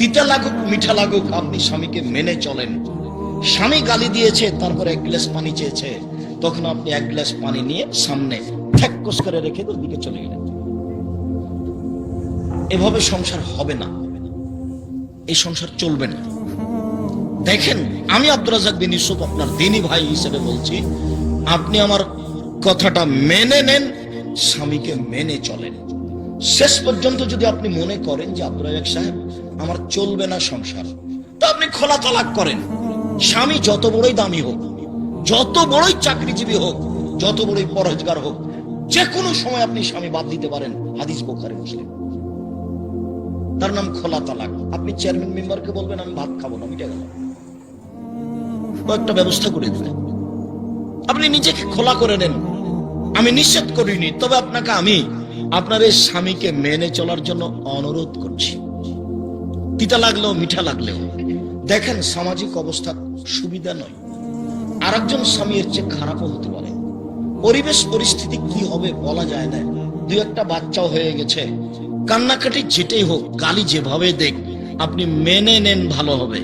তিতা লাগুক মিঠা লাগুক আপনি স্বামীকে মেনে চলেন। স্বামী গালি দিয়েছে, তারপরে এক গ্লাস পানি চেয়েছে, তখন আপনি এক গ্লাস পানি নিয়ে সামনে ঠ্যাক্কস করে রেখে ওদিকে চলে গেলেন। এভাবে সংসার হবে না, এই সংসার চলবে না। দেখেন, আমি আব্দুর রাজ্জাক বিন ইউসুফ আপনার দ্বীনী ভাই হিসেবে বলছি, আপনি আমার কথাটা মেনে নেন, স্বামীকে মেনে চলেন। শেষ পর্যন্ত যদি আপনি মনে করেন যে আব্দুর রাজ্জাক সাহেব আমার চলবে না সংসার, তা আপনি খোলা তালাক করেন। স্বামী যত বড়ই দামি হোক, যত বড়ই চাকরিজীবী হোক, যত বড়ই পরহেজগার হোক, যে কোনো সময় আপনি স্বামী বাদ দিতে পারেন। হাদিস বুখারী মুসলিম। তার নাম খোলা তালাক। আপনি চেয়ারম্যান মেম্বারকে বলবেন আমি ভাত খাবো না, মিটে গেল, একটা ব্যবস্থা করে দিলেন। আপনি নিজেকে খোলা করে নেন। আমি নিষেধ করিনি, তবে আপনাকে আমি আপনার এই স্বামীকে মেনে চলার জন্য অনুরোধ করছি। তিতা লাগলেও মিঠা লাগলেও। দেখেন, সামাজিক অবস্থা সুবিধা নয়, আর একজন স্বামী এর চেয়ে খারাপও হতে পারে। পরিবেশ পরিস্থিতি কি হবে বলা যায় না। দুই একটা বাচ্চাও হয়ে গেছে, কান্নাকাটি যেটাই হোক, গালি যেভাবে দেখ, আপনি মেনে নেন, ভালো হবে।